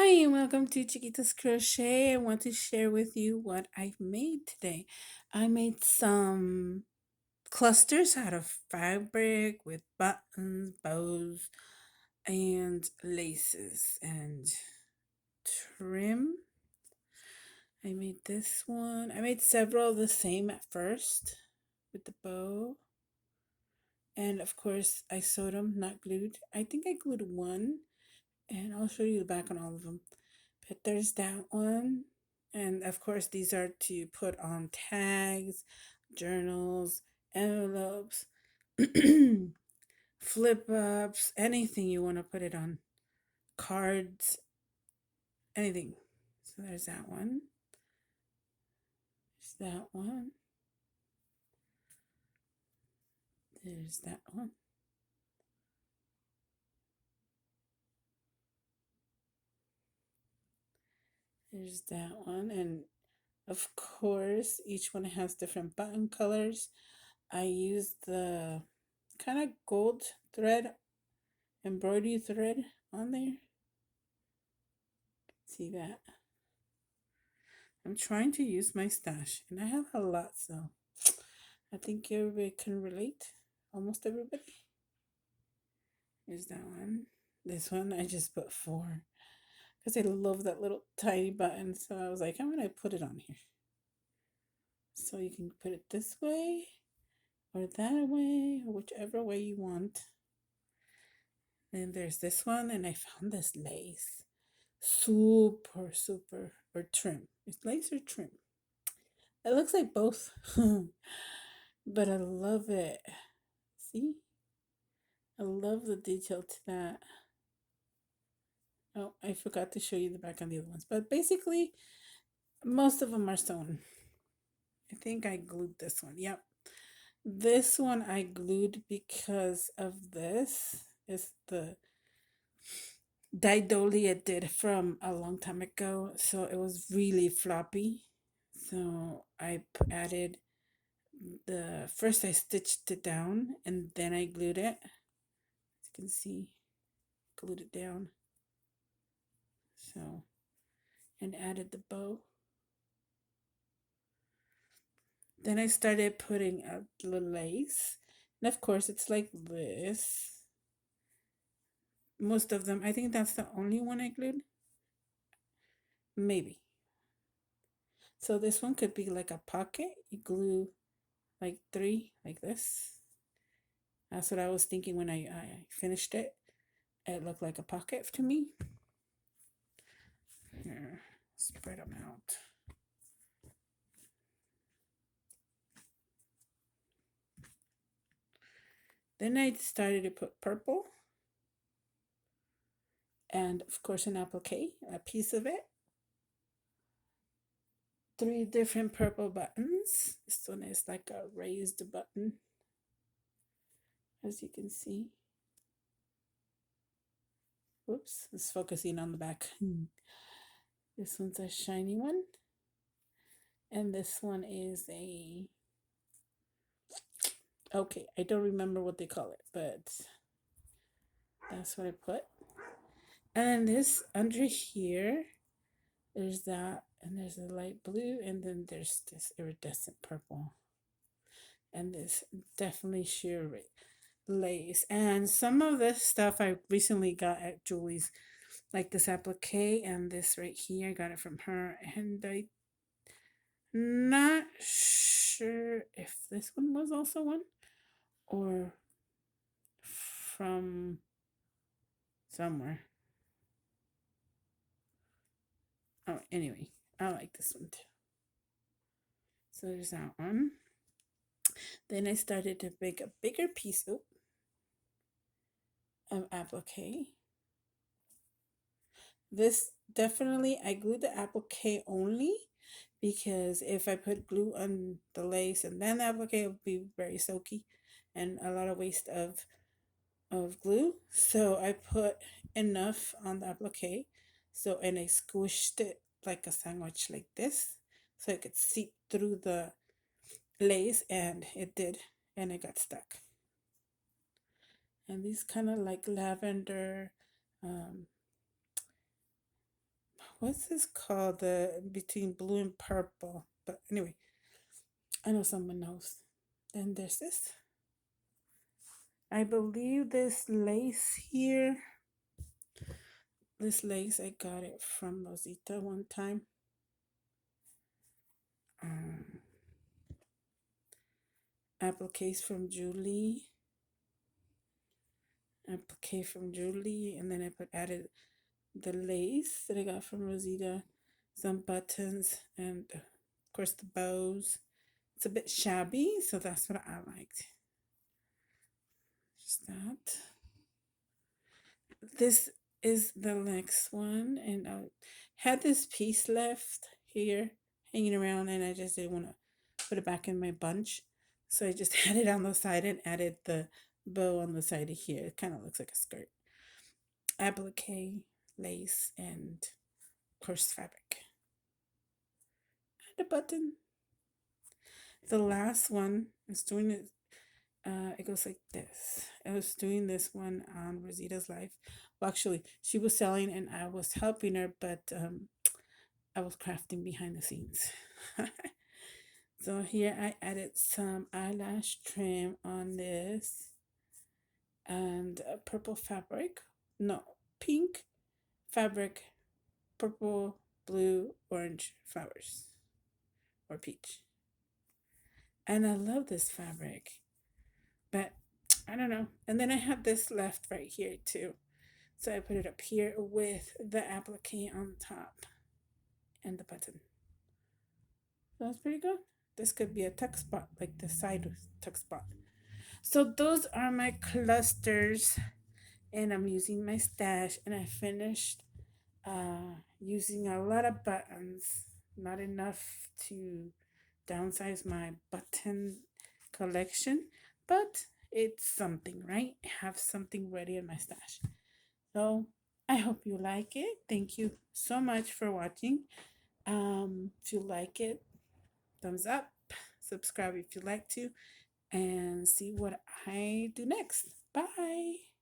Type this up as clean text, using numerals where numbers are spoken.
Hi, and welcome to Chiquita's Crochet. I want to share with you what I've made today. I made some clusters out of fabric with buttons, bows, and laces and trim. I made this one. I made several the same at first with the bow. And of course, I sewed them, not glued. I think I glued one, and I'll show you the back on all of them. But there's that one. And of course, these are to put on tags, journals, envelopes, flip ups, anything you want to put it on, cards, anything. So there's that one. There's that one. There's that one. There's that one. And of course, each one has different button colors. I used the kind of gold thread, embroidery thread on there. See that? I'm trying to use my stash, and I have a lot, so I think everybody can relate. Almost everybody. Here's that one. This one I just put four because I love that little tiny button. So I was like, I'm gonna put it on here. So you can put it this way or that way or whichever way you want. Then there's this one, and I found this lace. Super, super, or trim. It's lace or trim. It looks like both, but I love it. See? I love the detail to that. Oh, I forgot to show you the back on the other ones. But basically, most of them are sewn. I think I glued this one. Yep. This one I glued because of this. It's the Didoli I did from a long time ago. So it was really floppy. So I added the first I stitched it down and then I glued it. As you can see, glued it down. So, and added the bow. Then I started putting a little lace. And of course, it's like this. Most of them, I think that's the only one I glued. Maybe. So this one could be like a pocket. You glue like three, like this. That's what I was thinking when I finished it. It looked like a pocket to me. Here, spread them out. Then I started to put purple and of course an applique, a piece of it. Three different purple buttons. This one is like a raised button, as you can see. Whoops, it's focusing on the back. This one's a shiny one. And this one is a, okay, I don't remember what they call it, but that's what I put. And then this under here, there's that, and there's a light blue, and then there's this iridescent purple. And this definitely sheer lace. And some of this stuff I recently got at Julie's, like this applique and this right here. I got it from her, and I'm not sure if this one was also one or from somewhere. Oh, anyway, I like this one too. So there's that one. Then I started to make a bigger piece of applique. This definitely, I glued the applique only because if I put glue on the lace and then the applique, it would be very soaky and a lot of waste of glue. So I put enough on the applique. So, and I squished it like a sandwich like this so it could seep through the lace, and it did, and it got stuck. And these kind of like lavender, um, what's this called? The between blue and purple. But anyway, I know someone knows. Then there's this. I believe this lace here. This lace I got it from Rosita one time. Um, appliques from Julie. Applique from Julie, and then I put added the lace that I got from Rosita, some buttons, and of course the bows. It's a bit shabby, so that's what I liked. Just that. This is the next one, and I had this piece left here hanging around, and I just didn't want to put it back in my bunch, so I just had it on the side and added the bow on the side of here. It kind of looks like a skirt. Applique, lace, and of course fabric. And a button. The last one is doing it. It goes like this. I was doing this one on Rosita's life. Well, actually, she was selling and I was helping her, but I was crafting behind the scenes. So here I added some eyelash trim on this and purple fabric. No, pink fabric, purple, blue, orange flowers or peach. And I love this fabric, but I don't know. And then I have this left right here too. So I put it up here with the applique on top and the button. So that's pretty good. This could be a tuck spot, like the side tuck spot. So those are my clusters, and I'm using my stash, and I finished using a lot of buttons, not enough to downsize my button collection, but it's something, right? Have something ready in my stash. So I hope you like it. Thank you so much for watching. If you like it, thumbs up, subscribe if you like to, and see what I do next. Bye.